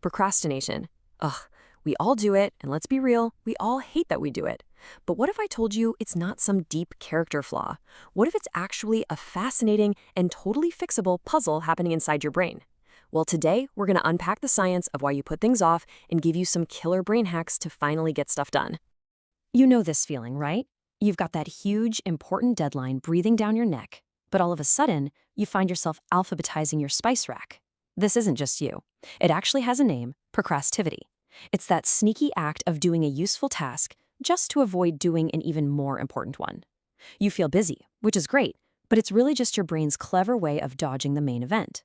Procrastination. Ugh, we all do it, and let's be real, we all hate that we do it. But what if I told you it's not some deep character flaw? What if it's actually a fascinating and totally fixable puzzle happening inside your brain? Well, today we're going to unpack the science of why you put things off and give you some killer brain hacks to finally get stuff done. You know this feeling, right? You've got that huge, important deadline breathing down your neck, but all of a sudden, you find yourself alphabetizing your spice rack. This isn't just you. It actually has a name: procrastivity. It's that sneaky act of doing a useful task just to avoid doing an even more important one. You feel busy, which is great, but it's really just your brain's clever way of dodging the main event.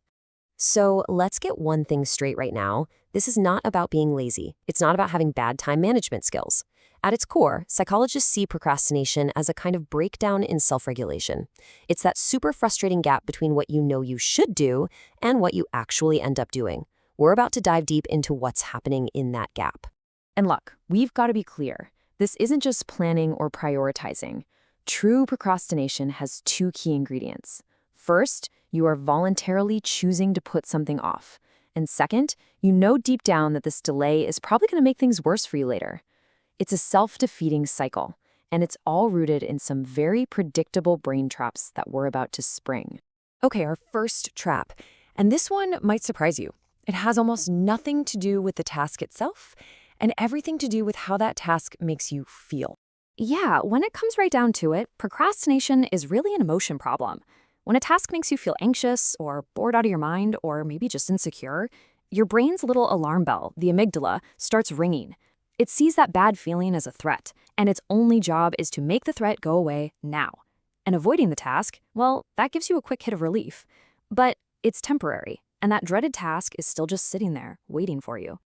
So let's get one thing straight right now. This is not about being lazy. It's not about having bad time management skills. At its core, psychologists see procrastination as a kind of breakdown in self-regulation. It's that super frustrating gap between what you know you should do and what you actually end up doing. We're about to dive deep into what's happening in that gap. And look, we've got to be clear. This isn't just planning or prioritizing. True procrastination has two key ingredients. First, you are voluntarily choosing to put something off. And second, you know deep down that this delay is probably going to make things worse for you later. It's a self-defeating cycle, and it's all rooted in some very predictable brain traps that we're about to spring. Okay, our first trap, and this one might surprise you. It has almost nothing to do with the task itself, and everything to do with how that task makes you feel. Yeah, when it comes right down to it, procrastination is really an emotion problem. When a task makes you feel anxious or bored out of your mind or maybe just insecure, your brain's little alarm bell, the amygdala, starts ringing. It sees that bad feeling as a threat, and its only job is to make the threat go away now. And avoiding the task, well, that gives you a quick hit of relief. But it's temporary, and that dreaded task is still just sitting there, waiting for you.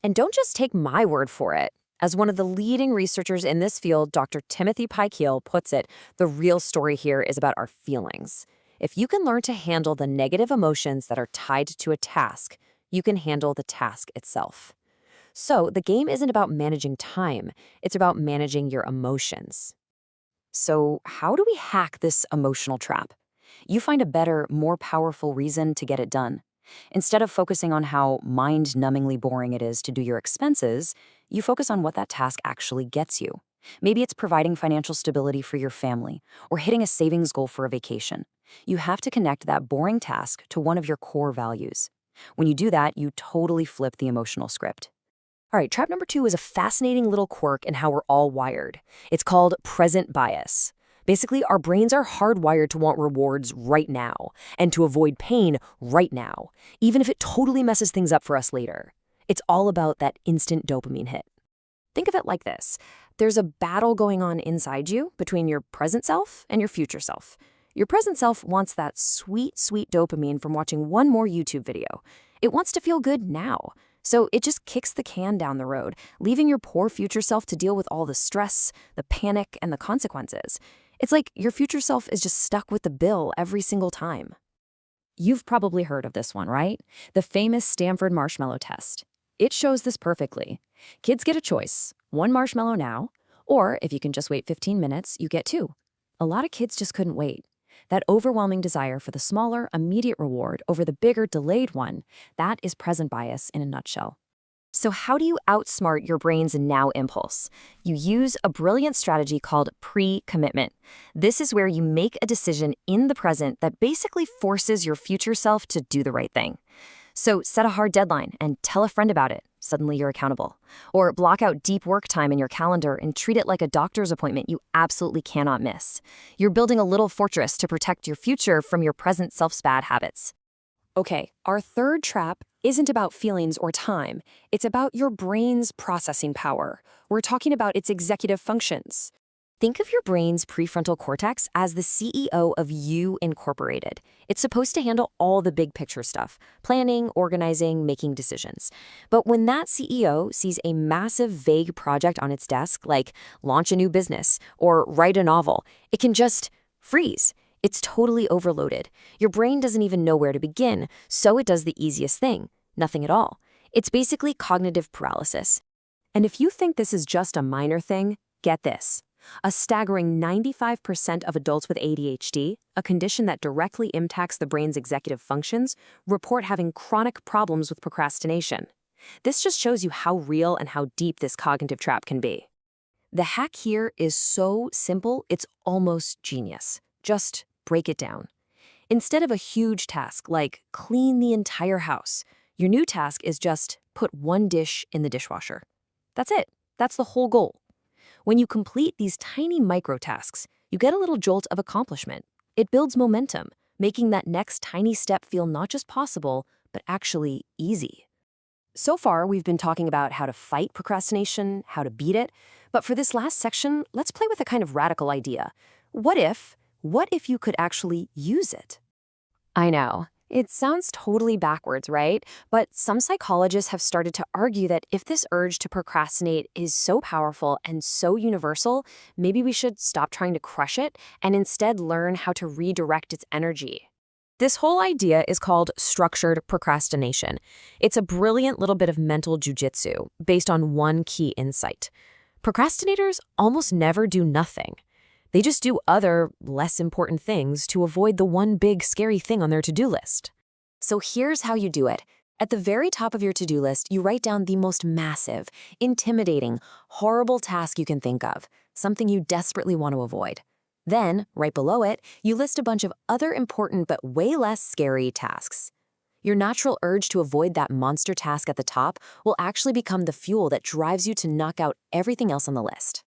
And don't just take my word for it. As one of the leading researchers in this field, Dr. Timothy Pikeel, puts it, the real story here is about our feelings. If you can learn to handle the negative emotions that are tied to a task, you can handle the task itself. So the game isn't about managing time, it's about managing your emotions. So how do we hack this emotional trap? You find a better, more powerful reason to get it done. Instead of focusing on how mind-numbingly boring it is to do your expenses, you focus on what that task actually gets you. Maybe it's providing financial stability for your family or hitting a savings goal for a vacation. You have to connect that boring task to one of your core values. When you do that, you totally flip the emotional script. All right, trap number 2 is a fascinating little quirk in how we're all wired. It's called present bias. Basically, our brains are hardwired to want rewards right now and to avoid pain right now, even if it totally messes things up for us later. It's all about that instant dopamine hit. Think of it like this. There's a battle going on inside you between your present self and your future self. Your present self wants that sweet, sweet dopamine from watching one more YouTube video. It wants to feel good now. So it just kicks the can down the road, leaving your poor future self to deal with all the stress, the panic, and the consequences. It's like your future self is just stuck with the bill every single time. You've probably heard of this one, right? The famous Stanford marshmallow test. It shows this perfectly. Kids get a choice, 1 marshmallow now, or if you can just wait 15 minutes, you get 2. A lot of kids just couldn't wait. That overwhelming desire for the smaller, immediate reward over the bigger, delayed one, that is present bias in a nutshell. So how do you outsmart your brain's now impulse? You use a brilliant strategy called pre-commitment. This is where you make a decision in the present that basically forces your future self to do the right thing. So set a hard deadline and tell a friend about it. Suddenly you're accountable. Or block out deep work time in your calendar and treat it like a doctor's appointment you absolutely cannot miss. You're building a little fortress to protect your future from your present self's bad habits. Okay, our third trap isn't about feelings or time. It's about your brain's processing power. We're talking about its executive functions. Think of your brain's prefrontal cortex as the CEO of you Incorporated. It's supposed to handle all the big picture stuff, planning, organizing, making decisions. But when that CEO sees a massive vague project on its desk, like launch a new business or write a novel, it can just freeze. It's totally overloaded. Your brain doesn't even know where to begin, so it does the easiest thing, nothing at all. It's basically cognitive paralysis. And if you think this is just a minor thing, get this. A staggering 95% of adults with ADHD, a condition that directly impacts the brain's executive functions, report having chronic problems with procrastination. This just shows you how real and how deep this cognitive trap can be. The hack here is so simple, it's almost genius. Just break it down. Instead of a huge task like clean the entire house, your new task is just put one dish in the dishwasher. That's it. That's the whole goal. When you complete these tiny micro tasks, you get a little jolt of accomplishment. It builds momentum, making that next tiny step feel not just possible, but actually easy. So far, we've been talking about how to fight procrastination, how to beat it, but for this last section, let's play with a kind of radical idea. What if you could actually use it? I know. It sounds totally backwards, right? But some psychologists have started to argue that if this urge to procrastinate is so powerful and so universal, maybe we should stop trying to crush it and instead learn how to redirect its energy. This whole idea is called structured procrastination. It's a brilliant little bit of mental jujitsu based on one key insight. Procrastinators almost never do nothing. They just do other, less important things to avoid the one big scary thing on their to-do list. So here's how you do it. At the very top of your to-do list, you write down the most massive, intimidating, horrible task you can think of, something you desperately want to avoid. Then, right below it, you list a bunch of other important but way less scary tasks. Your natural urge to avoid that monster task at the top will actually become the fuel that drives you to knock out everything else on the list.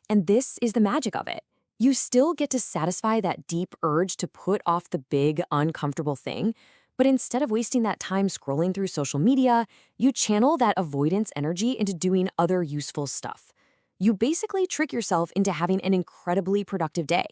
And this is the magic of it. You still get to satisfy that deep urge to put off the big, uncomfortable thing, but instead of wasting that time scrolling through social media, you channel that avoidance energy into doing other useful stuff. You basically trick yourself into having an incredibly productive day.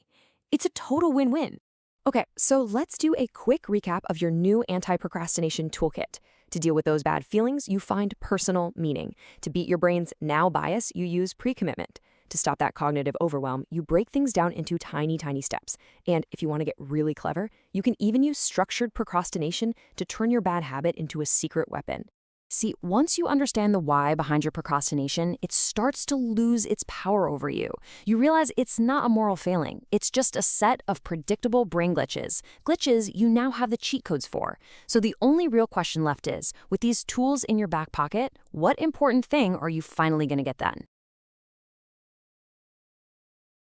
It's a total win-win. Okay, so let's do a quick recap of your new anti-procrastination toolkit. To deal with those bad feelings, you find personal meaning. To beat your brain's now bias, you use pre-commitment. To stop that cognitive overwhelm, you break things down into tiny, tiny steps. And if you want to get really clever, you can even use structured procrastination to turn your bad habit into a secret weapon. See, once you understand the why behind your procrastination, it starts to lose its power over you. You realize it's not a moral failing. It's just a set of predictable brain glitches. Glitches you now have the cheat codes for. So the only real question left is, with these tools in your back pocket, what important thing are you finally going to get done?